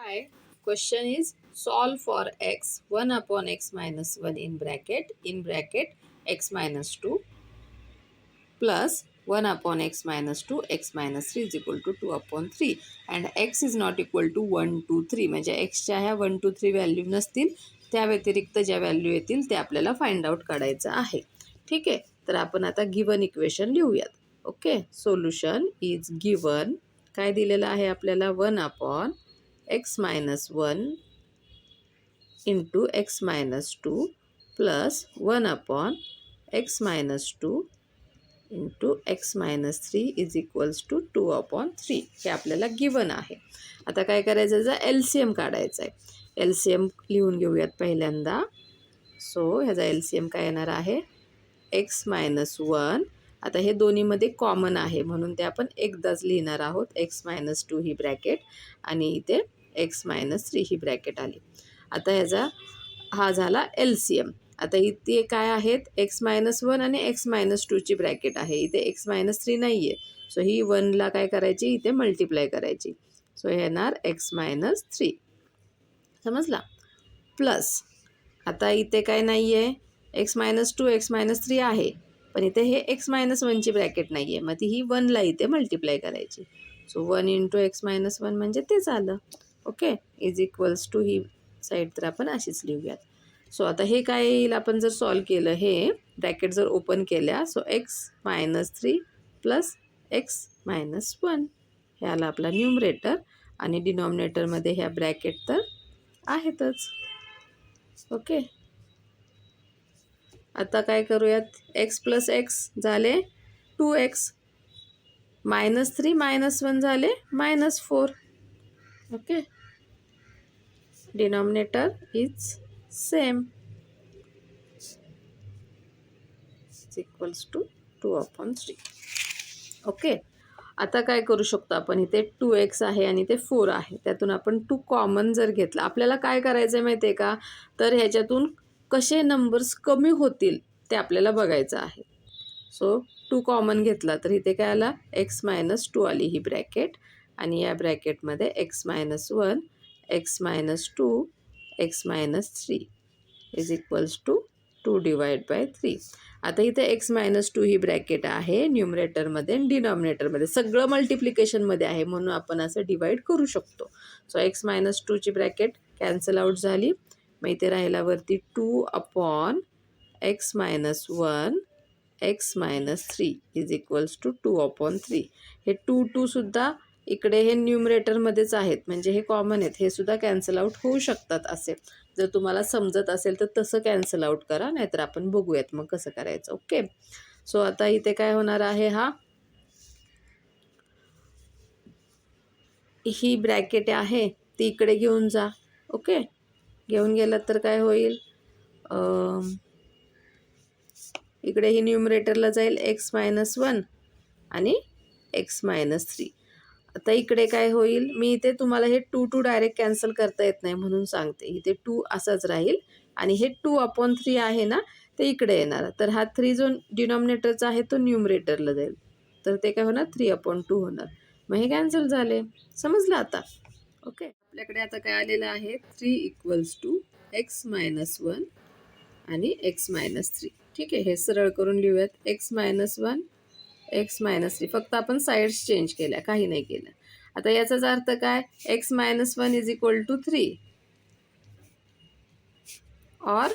Hi, question is solve for x 1 upon x minus 1 in bracket x minus 2 plus 1 upon x minus 2 x minus 3 is equal to 2 upon 3 and x is not equal to 1 2 3 म्हणजे xच्या ह्या 1 2 3 value नसतील, त्या व्यतिरिक्त ज्या value येतील ते आपल्याला find out काढायचं आहे. ठीक आहे, तर आपण आता गिवन इक्वेशन लिहूयात. Okay, solution is given. काय दिलेलं आहे आपल्याला? 1 upon x minus 1 into x minus 2 plus 1 upon x minus 2 into x minus 3 is equals to 2 upon 3. हे आपल्याला गिवन आहे. आता काय करायचं आहे? LCM काढायचं आहे. LCM लिहून घेऊयात पहिल्यांदा. सो ह्याचा LCM काय येणार आहे? x minus 1. आता हे दोन्हीमध्ये कॉमन आहे म्हणून ते आपण एकदाच लिहिणार आहोत. x minus 2 ही ब्रॅकेट आणि इथे x minus 3 ही ब्रॅकेट आली. आता ह्याचा हा झाला LCM. आता इथे काय आहेत? x minus 1 आणि x minus 2 ची ब्रॅकेट आहे. इथे x minus 3 नाही आहे. सो ही 1ला काय करायची? इथे मल्टिप्लाय करायची. सो हे येणार x minus 3. समजला? प्लस आता इथे काय नाही आहे? x minus 2 x minus 3 आहे, पण इथे हे x minus 1 ची ब्रॅकेट नाही आहे. मग ती ही 1ला इथे मल्टिप्लाय करायची. सो 1 इंटू x minus 1 म्हणजे ते झालं. ओके, इज इक्वल्स टू ही साईड तर आपण अशीच लिहूयात. सो आता हे काय येईल? आपण जर सॉल्व केलं, हे ब्रॅकेट जर ओपन केल्या, so x minus 3 plus x minus 1 हे आला आपला न्यूमरेटर आणि डिनॉमिनेटरमध्ये ह्या ब्रॅकेट तर आहेतच. ओके, आता काय करूयात? x प्लस एक्स झाले 2x, मायनस 3 मायनस 1 झाले -4. Okay, denominator is same equals to 2 upon 3. Okay, आता काय करू शकतो आपण? इथे 2x आहे आणि ते 4 आहे, त्यातून आपण 2 कॉमन जर घेतला, आपल्याला काय करायचं आहे माहिती आहे का? तर ह्याच्यातून कसे नंबर्स कमी होतील ते आपल्याला बघायचं आहे. सो 2 कॉमन घेतला तर इथे काय आला? x minus 2 आली ही ब्रॅकेट आणि या ब्रॅकेटमध्ये x minus 1 x minus 2 x minus 3 is equals to 2 divide by 3. आता इथे x minus 2 ही ब्रॅकेट आहे न्यूमरेटरमध्ये आणि डिनॉमिनेटरमध्ये, सगळं मल्टिप्लिकेशनमध्ये आहे म्हणून आपण असं डिवाइड करू शकतो. सो x minus 2 ची ब्रॅकेट कॅन्सल आउट झाली. मग इथे राहिला वरती 2 upon x minus 1 x minus 3 is equals to 2 upon 3. हे 2 सुद्धा इकडे हे न्यूमरेटरमध्येच आहेत म्हणजे हे कॉमन आहेत, हे सुद्धा कॅन्सल आउट होऊ शकतात. असे जर तुम्हाला समजत असेल तर तसं कॅन्सल आउट करा, नाहीतर आपण बघूयात मग कसं करायचं. ओके, सो आता इथे काय होणार आहे? ही ब्रॅकेट आहे ती इकडे घेऊन जा. ओके, घेऊन गेलात तर काय होईल? इकडे ही न्यूमरेटरला जाईल x minus 1 आणि x minus 3. आता इकडे काय होईल? मी इथे तुम्हाला हे 2 डायरेक्ट कॅन्सल करता येत नाही म्हणून सांगते. इथे 2 असाच राहील आणि हे 2 अपॉन 3 आहे ना, ते इकडे येणार. तर हा 3 जो डिनॉमिनेटरचा आहे तो न्यूमरेटरला जाईल, तर ते काय होणार? 3 अपॉन 2 होणार. मग हे कॅन्सल झाले. समजलं आता? ओके, आपल्याकडे आता काय आलेलं आहे? 3 इक्वल्स टू x minus 1 आणि x minus 3. ठीक आहे, हे सरळ करून लिहूयात. x minus 1 x minus 3, फक्त आपण साईड्स चेंज केल्या, काही नाही केलं. आता याचाच अर्थ काय? x minus 1 is equal to 3 और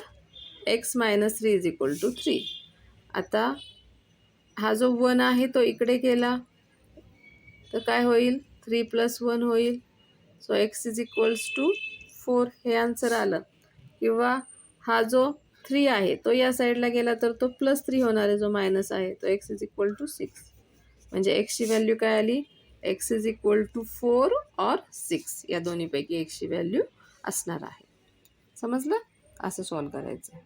x minus 3 is equal to 3. आता हा जो 1 आहे तो इकडे गेला तर काय होईल? 3 प्लस 1 होईल. So x is equals to 4 हे आन्सर आलं. किंवा हा जो 3 आहे तो या साईडला गेला तर तो +3 होणार आहे, जो मायनस आहे तो x इज इक्वल टू 6. म्हणजे एक्सची व्हॅल्यू काय आली? x इज इक्वल टू 4 और 6 या दोन्हीपैकी एक्सची व्हॅल्यू असणार आहे. समजलं? असं सॉल्व करायचं.